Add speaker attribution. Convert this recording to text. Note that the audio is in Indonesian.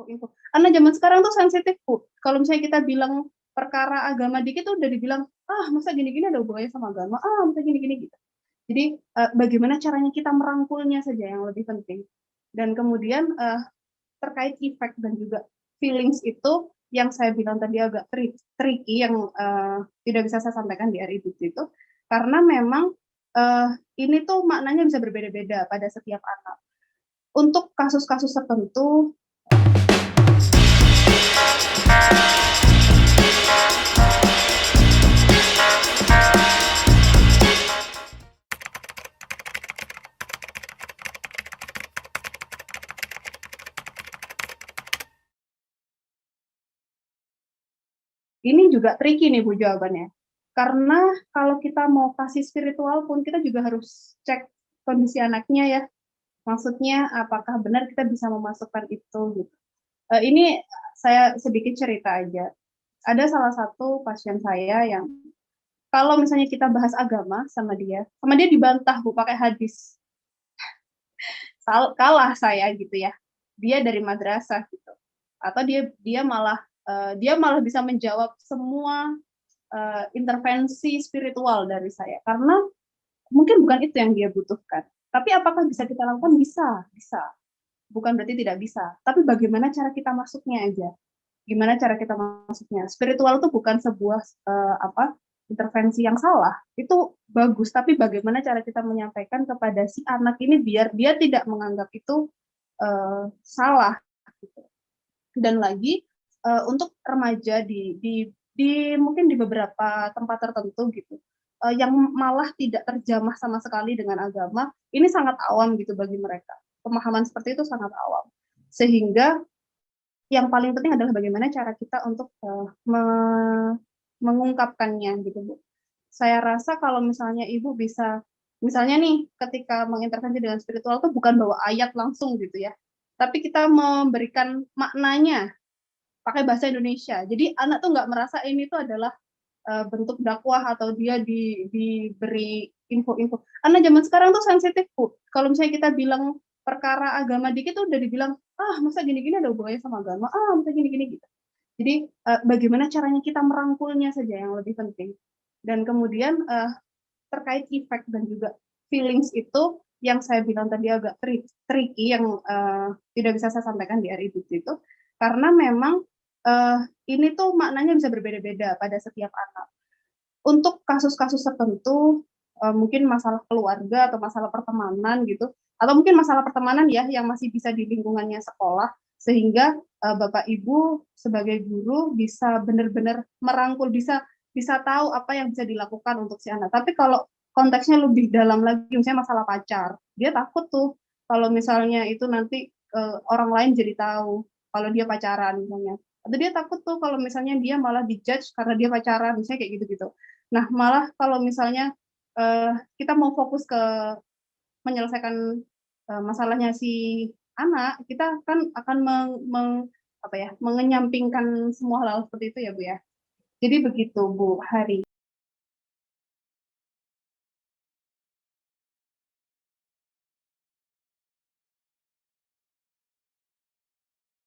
Speaker 1: info. Karena zaman sekarang tuh sensitif, Bu. Kalau misalnya kita bilang perkara agama dikit tuh udah dibilang, "Ah, masa gini-gini ada hubungannya sama agama? Ah, masa gini-gini," gitu. Jadi, bagaimana caranya kita merangkulnya saja yang lebih penting. Dan kemudian, terkait efek dan juga feelings itu yang saya bilang tadi agak tricky yang, tidak bisa saya sampaikan di RIDUT itu, karena memang, ini tuh maknanya bisa berbeda-beda pada setiap anak. Untuk kasus-kasus tertentu ini juga tricky nih Bu jawabannya. Karena kalau kita mau kasih spiritual pun kita juga harus cek kondisi anaknya ya. Maksudnya apakah benar kita bisa memasukkan itu gitu. Ini saya sedikit cerita aja. Ada salah satu pasien saya yang kalau misalnya kita bahas agama sama dia dibantah Bu pakai hadis. Kalah saya gitu ya. Dia dari madrasah gitu. Atau dia malah bisa menjawab semua intervensi spiritual dari saya karena mungkin bukan itu yang dia butuhkan. Tapi apakah bisa kita lakukan? Bisa, bisa. Bukan berarti tidak bisa. Tapi bagaimana cara kita masuknya aja. Gimana cara kita masuknya? Spiritual itu bukan sebuah intervensi yang salah. Itu bagus, tapi bagaimana cara kita menyampaikan kepada si anak ini biar dia tidak menganggap itu salah gitu. Dan lagi untuk remaja mungkin di beberapa tempat tertentu gitu, yang malah tidak terjamah sama sekali dengan agama, ini sangat awam gitu bagi mereka. Pemahaman seperti itu sangat awam. Sehingga yang paling penting adalah bagaimana cara kita untuk mengungkapkannya gitu Bu. Saya rasa kalau misalnya Ibu bisa, misalnya nih ketika mengintervensi dengan spiritual itu bukan bawa ayat langsung gitu ya, tapi kita memberikan maknanya pakai bahasa Indonesia. Jadi anak tuh nggak merasa ini tuh adalah bentuk dakwah atau dia diberi info-info. Karena zaman sekarang tuh sensitif Bu. Kalau misalnya kita bilang perkara agama dikit tuh udah dibilang, ah masa gini-gini ada hubungannya sama agama, ah masa gini-gini gitu. Jadi bagaimana caranya kita merangkulnya saja yang lebih penting. Dan kemudian terkait efek dan juga feelings itu yang saya bilang tadi agak tricky yang tidak bisa saya sampaikan di RIDUT itu, karena memang ini tuh maknanya bisa berbeda-beda pada setiap anak. Untuk kasus-kasus tertentu, mungkin masalah keluarga atau masalah pertemanan gitu, atau mungkin masalah pertemanan ya yang masih bisa di lingkungannya sekolah, sehingga Bapak Ibu sebagai guru bisa benar-benar merangkul, bisa tahu apa yang bisa dilakukan untuk si anak. Tapi kalau konteksnya lebih dalam lagi, misalnya masalah pacar, dia takut tuh kalau misalnya itu nanti orang lain jadi tahu kalau dia pacaran misalnya. Atau dia takut tuh kalau misalnya dia malah dijudge karena dia pacaran, misalnya kayak gitu-gitu. Nah, malah kalau misalnya kita mau fokus ke menyelesaikan masalahnya si anak, kita kan akan mengenyampingkan semua hal seperti itu ya Bu ya. Jadi begitu Bu Hari.